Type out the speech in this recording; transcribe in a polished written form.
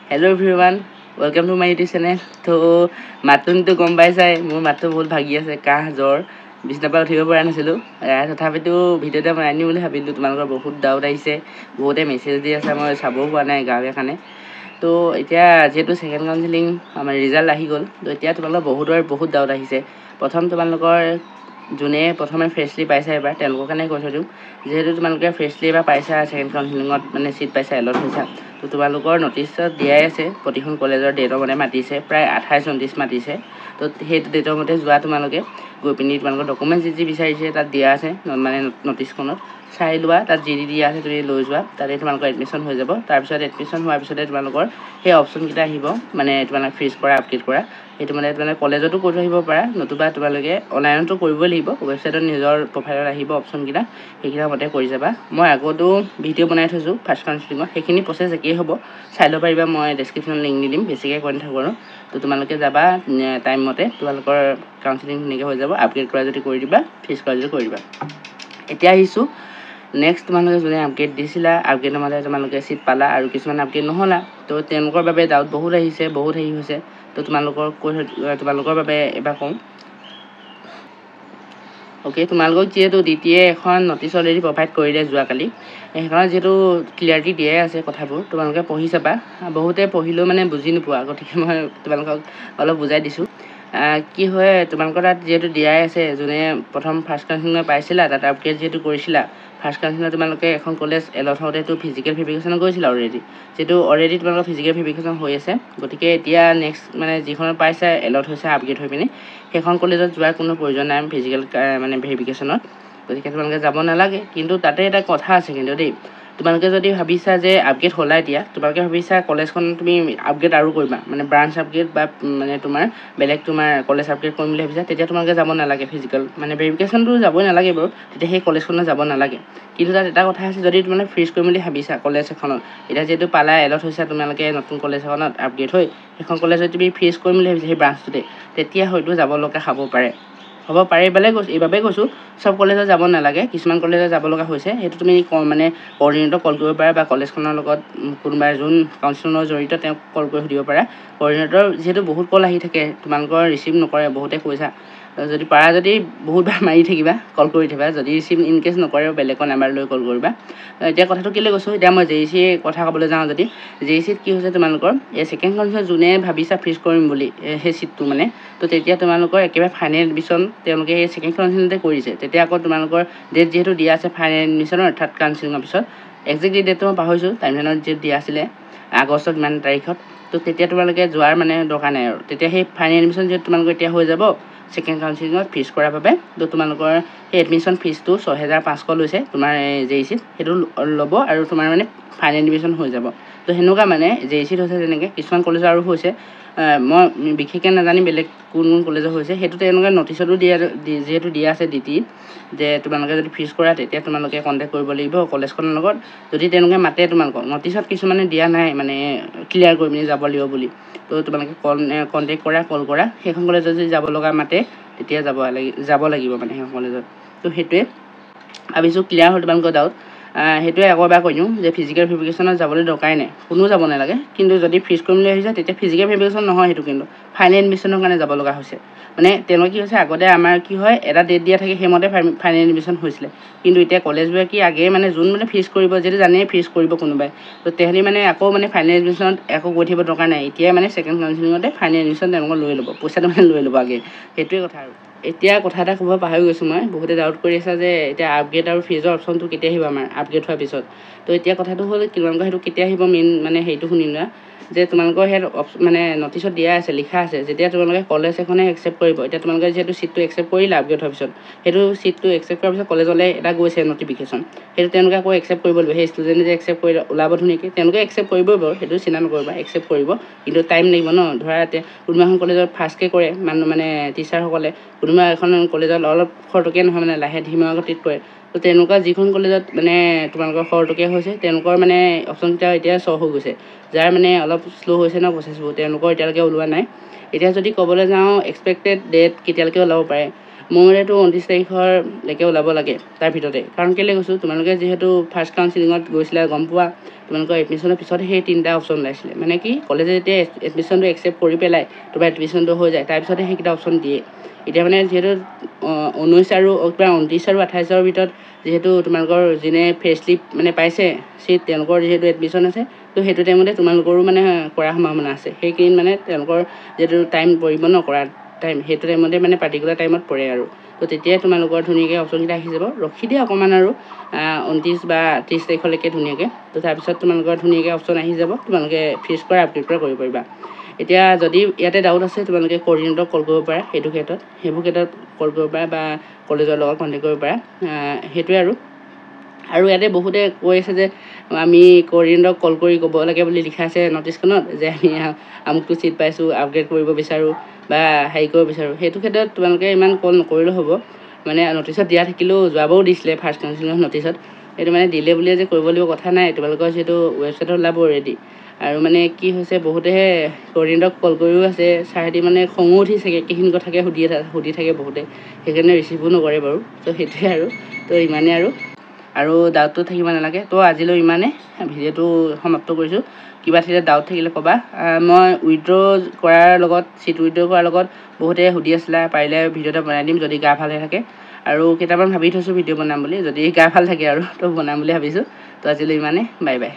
Hello everyone, welcome to my YouTube channel. তো মাতটো গম পাইছাই মোৰ মাতটো বহুত ভাগি আছে কাহ জ্বৰ বিছনাৰ পৰা উঠিব পৰা নাছিলোঁ তথাপিতো ভিডিঅ'টা বনাই আনিম বুলি ভাবিলোঁ তোমালোকৰ বহুত ডাউট আহিছে বহুতে মেছেজ দি আছে মই চাবও পোৱা নাই গাঁৱে কাৰণে তো এতিয়া যেহেতু সেকেন্ড কাউন্সেলিং আমাৰ ৰিজাল্ট আহি গ'ল তো এতিয়া তোমালোকৰ বহুত ডাউট আহিছে প্ৰথম তোমালোকৰ যোনে প্ৰথমে ফ্ৰেছলি পাইছা এবাৰ তেওঁলোকৰ কাৰণে কৈ থৈ দিওঁ যেহেতু তোমালোকে ফ্ৰেছলি এবাৰ পাইছা সেকেন্ড কাউন্সেলিঙত মানে চিট পাইছা এলট হৈছা তো তোমালোকৰ নটিছত দিয়াই আছে প্ৰতিখন কলেজৰ ডেটৰ মতে মাতিছে প্ৰায় 28-29 মাতিছে তো সেইটো ডেটৰ মতে যোৱা তোমালোকে গৈ পিনি তোমালোকৰ ডকুমেণ্টছ যি বিচাৰিছে তাত দিয়া আছে মানে নটিছখনত চাই লোৱা তাত যি দিয়া আছে তুমি লৈ যোৱা তাতে তোমালোকৰ এডমিশ্যন হৈ যাব তাৰপিছত এডমিশ্যন হোৱাৰ পিছতে তোমালোকৰ সেই অপশ্যনকেইটা আহিব মানে তোমালোকে ফ্ৰিজ কৰা আপডেট কৰা সেইটো মানে তোমালোকে কলেজতো কৰি আহিব পাৰা নতুবা তোমালোকে অনলাইনতো কৰিবই লাগিব ৱেবছাইটত নিজৰ প্ৰফাইলত আহিব অপশ্যনকেইটা সেইকেইটা মতে কৰি যাবা মই আগতো ভিডিঅ' বনাই থৈছোঁ ফাৰ্ষ্ট কাউন্সেলিঙৰ সেইখিনি প্ৰচেছ একেই হ'ব চাই ল'ব পাৰিবা মই ডেছক্ৰিপশ্যনত লিংক দি দিম বেছিকৈ কৈ নাথাকোঁ আৰু তো তোমালোকে যাবা টাইম মতে তোমালোকৰ কাউন্সেলিং ধুনীয়াকৈ হৈ যাব আপগ্ৰেড কৰা যদি কৰি দিবা ফিজ কৰা যদি কৰি দিবা এতিয়া আহিছোঁ নেক্সট তোমালোকে যোনে আপগ্ৰেড দিছিলা আপগ্ৰেডৰ মতে তোমালোকে চিট পালা আৰু কিছুমান আপগ্ৰেড নহ'লা তো তেওঁলোকৰ বাবে ডাউট বহুত আহিছে বহুত হেৰি হৈছে তো তোমালোকৰ বাবে এবাৰ কওঁ অ'কে তোমালোকক যিহেতু DTAই এখন নটিছ অলৰেডি প্ৰভাইড কৰিলে যোৱাকালি সেইখনত যিহেতু ক্লিয়াৰিটি দিয়াই আছে কথাবোৰ তোমালোকে পঢ়ি চাবা বহুতে পঢ়িলেও মানে বুজি নোপোৱা গতিকে মই তোমালোকক অলপ বুজাই দিছোঁ কি হয় তোমালোকৰ তাত যিহেতু দিয়াই আছে যোনে প্ৰথম ফাৰ্ষ্ট কাউন্সেলিঙত পাইছিলা তাত আপগ্ৰেড যিহেতু কৰিছিলা ফাৰ্ষ্ট কাউন্সেলিঙত তোমালোকে এখন কলেজ এলট হওঁতেতো ফিজিকেল ভেৰিফিকেশ্যন কৰিছিলা যিহেতু অলৰেডি তোমালোকৰ ফিজিকেল ভেৰিফিকেশ্যন হৈ আছে গতিকে এতিয়া নেক্সট মানে যিখনত পাইছা এলট হৈছে আপগ্ৰেড হৈ পিনি সেইখন কলেজত যোৱাৰ কোনো প্ৰয়োজন নাই ফিজিকেল মানে ভেৰিফিকেশ্যনত গতিকে তোমালোকে যাব নালাগে কিন্তু তাতে এটা কথা আছে কিন্তু দেই তোমালোকে যদি ভাবিছা যে আপগ্ৰেড হ'লা এতিয়া তোমালোকে ভাবিছা কলেজখন তুমি আপগ্ৰেড আৰু কৰিবা মানে ব্ৰাঞ্চ আপগ্ৰেড বা মানে তোমাৰ বেলেগ তোমাৰ কলেজ আপগ্ৰেড কৰিম বুলি ভাবিছা তেতিয়া তোমালোকে যাব নালাগে ফিজিকেল মানে ভেৰিফিকেশ্যনটো যাবই নালাগে বাৰু তেতিয়া সেই কলেজখনত যাব নালাগে কিন্তু তাত এটা কথা আছে যদি তোমালোকে ফ্ৰিজ কৰিম বুলি ভাবিছা কলেজ এখনত এতিয়া যিহেতু পালা এলট হৈছে তোমালোকে নতুন কলেজ এখনত আপগ্ৰেড হৈ সেইখন কলেজত তুমি ফ্ৰিজ কৰিম বুলি ভাবিছা সেই ব্ৰাঞ্চটোতে তেতিয়া হয়তো যাব লগা হ'ব পাৰে এইবাবে কৈছোঁ চব কলেজত যাব নালাগে কিছুমান কলেজত যাব লগা হৈছে সেইটো তুমি মানে কৰ্ডিনেটৰক কল কৰিব পাৰা বা কলেজখনৰ লগত কোনোবা যোন কাউন্সিলিঙৰ জড়িত তেওঁক কল কৰি সুধিব পাৰা কৰ্ডিনেটৰ যিহেতু বহুত কল আহি থাকে তোমালোকৰ ৰিচিভ নকৰে বহুতে কৈছা যদি পাৰা যদি বহুতবাৰ মাৰি থাকিবা কল কৰি থাকিবা যদি ৰিচিভ ইনকেছ নকৰে বেলেগৰ নাম্বাৰ লৈ কল কৰিবা এতিয়া কথাটো কেলৈ কৈছোঁ এতিয়া মই JEC কথা ক'বলৈ যাওঁ যদি JECত কি হৈছে তোমালোকৰ এই সেকেন্ড কাউন্সিলত যোনে ভাবিছা ফ্ৰিজ কৰিম বুলি সেই চিটটো মানে তো তেতিয়া তোমালোকৰ একেবাৰে ফাইনেল এডমিশ্যন তেওঁলোকে সেই সেকেন্ড কাউন্সিলিঙতে কৰিছে তেতিয়া আকৌ তোমালোকৰ ডেট যিহেতু দিয়া আছে ফাইনেল এডমিশ্যনৰ থাৰ্ড কাউন্সিলিঙৰ পিছত একজেক্টলি ডেটটো মই পাহৰিছোঁ টাইমলাইনত যিহেতু দিয়া আছিলে আগষ্টত ইমান তাৰিখত তো তেতিয়া তোমালোকে যোৱাৰ মানে দৰকাৰ নাই আৰু তেতিয়া সেই ফাইনেল এডমিশ্যন যিহেতু তোমালোকৰ এতিয়া হৈ যাব সেকেন্ড কাউন্সিলিঙত ফিজ কৰাৰ বাবে তো তোমালোকৰ সেই এডমিশ্যন ফিজটো 6500 লৈছে তোমাৰ JECত সেইটো ল'ব আৰু তোমাৰ মানে ফাইনেল এডমিশ্যন হৈ যাব তো সেনেকুৱা মানে JECত হৈছে যেনেকৈ কিছুমান কলেজৰ আৰু হৈছে মই বিশেষকৈ নাজানি বেলেগ কোন কলেজৰ হৈছে সেইটো তেওঁলোকে নটিছতো যিহেতু দিয়া আছে DTAত যে তোমালোকে যদি ফিজ কৰা তেতিয়া তোমালোকে কণ্টেক্ট কৰিব লাগিব কলেজখনৰ লগত যদি তেওঁলোকে মাতে তোমালোকক নটিছত কিছুমানে দিয়া নাই মানে ক্লিয়াৰ কৰি পিনি যাব লাগিব বুলি তো তোমালোকে কণ্টেক্ট কৰা কল কৰা সেইখন কলেজত যদি যাব লগা মাতে তেতিয়া যাব লাগিব মানে সেইখন কলেজত তো সেইটোৱে ভাবিছোঁ ক্লিয়াৰ হ'ল তোমালোকৰ ডাউট সেইটোৱে আকৌ এবাৰ কৈ দিওঁ যে ফিজিকেল ভেৰিফিকেশ্যনত যাবলৈ দৰকাৰেই নাই কোনো যাব নালাগে কিন্তু যদি ফ্ৰিজ কৰিম বুলি ভাবিছে তেতিয়া ফিজিকেল ভেৰিফিকেশ্যন নহয় সেইটো কিন্তু ফাইনেল এডমিশ্যনৰ কাৰণে যাব লগা হৈছে মানে তেওঁলোকে কি হৈছে আগতে আমাৰ কি হয় এটা ডেট দিয়া থাকে সেইমতে ফাইনেল এডমিশ্যন হৈছিলে কিন্তু এতিয়া কলেজবোৰে কি আগে মানে যোন মানে ফ্ৰিজ কৰিব যদি জানেই ফ্ৰিজ কৰিব কোনোবাই তো তেহেঁতি মানে আকৌ মানে ফাইনেল এডমিশ্যনত আকৌ গৈ থাকিব দৰকাৰ নাই এতিয়াই মানে সেকেন্ড কাউন্সিলিঙতে ফাইনেল এডমিশ্যন তেওঁলোকে লৈ ল'ব পইচাটো মানে লৈ ল'ব আগে সেইটোৱে কথা আৰু এতিয়া কথা এটা ক'ব পাহৰি গৈছোঁ মই বহুতে ডাউট কৰি আছে যে এতিয়া আপগ্ৰেড আৰু ফ্ৰিজৰ অপশ্যনটো কেতিয়া আহিব আমাৰ আপগ্ৰেড হোৱাৰ পিছত তো এতিয়া কথাটো হ'ল তোমালোকৰ সেইটো কেতিয়া আহিব মেইন মানে সেইটো শুনি লোৱা যে তোমালোকৰ সেই মানে নটিছত দিয়া আছে লিখা আছে যেতিয়া তোমালোকে কলেজ এখনে একচেপ্ট কৰিব এতিয়া তোমালোকে যিহেতু চিটটো একচেপ্ট কৰিলা আপগ্ৰেড হোৱাৰ পিছত সেইটো চিটটো একচেপ্ট কৰাৰ পিছত কলেজলৈ এটা গৈছে নটিফিকেশ্যন সেইটো তেওঁলোকে আকৌ একচেপ্ট কৰিব লাগিব সেই ষ্টুডেণ্টে যে একচেপ্ট কৰি ওলাব ধুনীয়াকৈ তেওঁলোকে একচেপ্ট কৰিবই বাৰু সেইটো চিন্তা নকৰিবা একচেপ্ট কৰিব কিন্তু টাইম লাগিব ন ধৰা কোনোবা এখন কলেজত ফাৰ্ষ্টকৈ কৰে মানে টিচাৰসকলে কোনোবা এখন কলেজত অলপ খৰতকীয়া নহয় মানে লাহে ধিমা গতিত কৰে তো তেনেকুৱা যিখন কলেজত মানে তোমালোকৰ খৰতকীয়া হৈছে তেওঁলোকৰ মানে অপশ্যনকেইটা এতিয়া শ্ব' হৈ গৈছে যাৰ মানে অলপ শ্ল' হৈছে ন প্ৰচেছবোৰ তেওঁলোকৰ এতিয়ালৈকে ওলোৱা নাই এতিয়া যদি ক'বলৈ যাওঁ এক্সপেক্টেড ডেট কেতিয়ালৈকে ওলাব পাৰে মোৰ মতেতো 29 তাৰিখলৈকে ওলাব লাগে তাৰ ভিতৰতে। কাৰণ কেলৈ কৈছোঁ, তোমালোকে যিহেতু ফাৰ্ষ্ট কাউন্সিলিঙত গৈছিলা গম পোৱা, তোমালোকৰ এডমিশ্যনৰ পিছত সেই 3টা অপশ্যন ওলাইছিলে। মানে কি কলেজে যেতিয়া এডমিশ্যনটো একচেপ্ট কৰি পেলাই তোমাৰ এডমিশ্যনটো হৈ যায়, তাৰপিছতে সেইকেইটা অপশ্যন দিয়ে। এতিয়া মানে যিহেতু 19 আৰু 29 আৰু 28ৰ ভিতৰত যিহেতু তোমালোকৰ যোনে ফেয়াৰশ্লিপ মানে পাইছে চিট, তেওঁলোকৰ যিহেতু এডমিশ্যন আছে, তো সেইটো টাইমতে তোমালোকৰো মানে কৰাৰ সম্ভাৱনা আছে। সেইকেইদিন মানে তেওঁলোকৰ যিহেতু টাইম পৰিব ন কৰাৰ টাইম, সেইটো টাইমতে মানে পাৰ্টিকুলাৰ টাইমত পৰে আৰু। তো তেতিয়াই তোমালোকৰ ধুনীয়াকৈ অপশ্যনকেইটা আহি যাব। ৰখি দিয়া অকণমান আৰু 29 বা 30 তাৰিখলৈকে ধুনীয়াকৈ। তো তাৰপিছত তোমালোকৰ ধুনীয়াকৈ অপশ্যন আহি যাব, তোমালোকে ফিজ কৰা আপডেট কৰা কৰিব পাৰিবা। এতিয়া যদি ইয়াতে ডাউট আছে, তোমালোকে কৰ্ডিনেটৰক কল কৰিব পাৰা। সেইবোৰ ক্ষেত্ৰত কল কৰিব পাৰা বা কলেজৰ লগত কণ্টেক্ট কৰিব পাৰা। সেইটোৱে আৰু ইয়াতে বহুতে কৈ আছে যে আমি কৰ্ডিনেটৰক কল কৰি ক'ব লাগে বুলি লিখা আছে ন'টিছখনত, যে আমি আমুকটো ছিট পাইছোঁ, আপগ্ৰেড কৰিব বিচাৰোঁ বা হেৰি কৰিব বিচাৰোঁ। সেইটো ক্ষেত্ৰত তোমালোকে ইমান কল নকৰিলেও হ'ব। মানে ন'টিছত দিয়া থাকিলেও যোৱাবাৰো দিছিলে ফাৰ্ষ্ট কাউন্সিলিঙৰ ন'টিছত। সেইটো মানে দিলে বুলিয়ে যে কৰিব লাগিব কথা নাই, তোমালোকৰ যিহেতু ৱেবছাইটত ওলাব অলৰেডি। আৰু মানে কি হৈছে, বহুতেহে কৰ্ডিনেটৰক কল কৰিও আছে, ছাৰহঁতি মানে খঙো উঠিছেগৈ, এইখিনি কথাকে সুধি থাকে বহুতে, সেইকাৰণে ৰিচিভো নকৰে বাৰু। তো সেইটোৱে তো ইমানেই আৰু ডাউটটো থাকিব নালাগে। তো আজিলৈ ইমানেই, ভিডিঅ'টো সমাপ্ত কৰিছোঁ। কিবা থাকিলে ডাউট থাকিলে ক'বা। মই চিট উইথড্ৰ কৰাৰ লগত বহুতে সুধি আছিলা, পাৰিলে ভিডিঅ' এটা বনাই দিম যদি গা ভাল হৈ থাকে। আৰু কেইটামান ভাবি থৈছোঁ ভিডিঅ' বনাম বুলি, যদি গা ভাল থাকে আৰু তো বনাম বুলি ভাবিছোঁ। তো আজিলৈ ইমানেই, বাই বাই।